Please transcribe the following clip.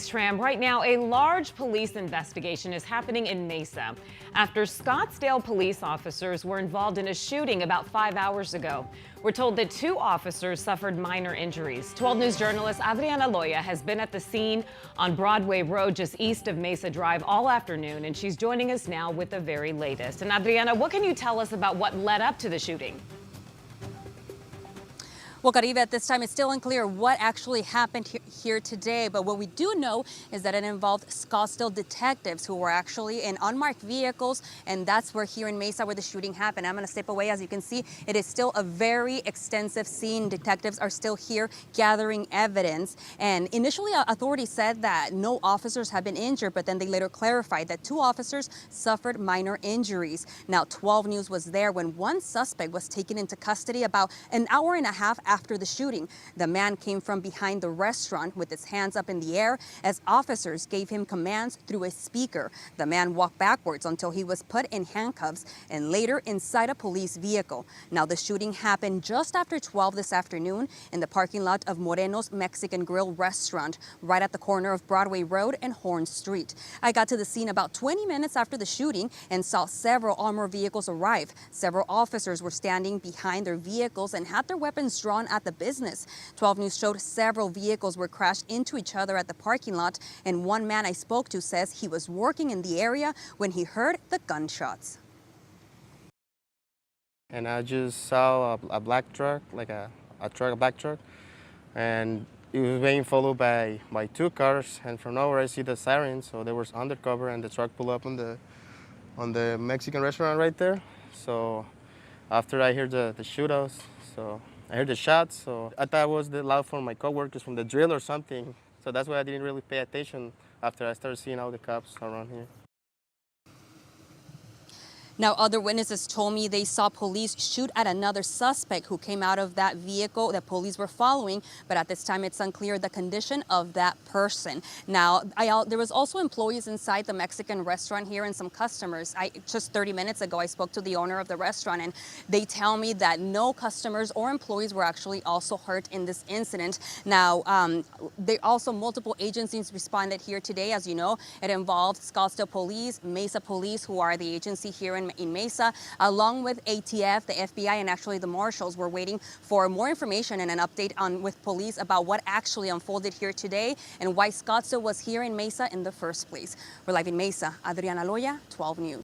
Tram. Right now, a large police investigation is happening in Mesa after Scottsdale police officers were involved in a shooting about 5 hours ago. We're told that 2 officers suffered minor injuries. 12 News journalist Adriana Loya has been at the scene on Broadway Road just east of Mesa Drive all afternoon, and she's joining us now with the very latest. And Adriana, what can you tell us about what led up to the shooting? Well, Caribe, at this time, it's still unclear what actually happened here today. But what we do know is that it involved Scottsdale detectives who were actually in unmarked vehicles. And that's where here in Mesa where the shooting happened. I'm going to step away. As you can see, it is still a very extensive scene. Detectives are still here gathering evidence. And initially, authorities said that no officers have been injured, but then they later clarified that 2 officers suffered minor injuries. Now, 12 News was there when one suspect was taken into custody about an hour and a half after the shooting. The man came from behind the restaurant with his hands up in the air as officers gave him commands through a speaker. The man walked backwards until he was put in handcuffs and later inside a police vehicle. Now, the shooting happened just after 12 this afternoon in the parking lot of Moreno's Mexican Grill restaurant, right at the corner of Broadway Road and Horne Street. I got to the scene about 20 minutes after the shooting and saw several armored vehicles arrive. Several officers were standing behind their vehicles and had their weapons drawn at the business. 12 News showed several vehicles were crashed into each other at the parking lot, and one man I spoke to says he was working in the area when he heard the gunshots. And I just saw a black truck, like a black truck, and it was being followed by 2 cars, and from nowhere I see the siren, so they were undercover, and the truck pulled up on the Mexican restaurant right there. So after I heard the shootouts, so I heard the shots, so I thought it was the loud from my coworkers from the drill or something. So that's why I didn't really pay attention after I started seeing all the cops around here. Now, other witnesses told me they saw police shoot at another suspect who came out of that vehicle that police were following, but at this time it's unclear the condition of that person. Now, there was also employees inside the Mexican restaurant here and some customers. Just 30 minutes ago, I spoke to the owner of the restaurant, and they tell me that no customers or employees were actually also hurt in this incident. Now, multiple agencies responded here today. As you know, it involved Scottsdale Police, Mesa Police, who are the agency here in Mesa, along with ATF, the FBI, and actually the marshals. We're waiting for more information and an update with police about what actually unfolded here today and why Scottsdale was here in Mesa in the first place. We're live in Mesa. Adriana Loya, 12 News.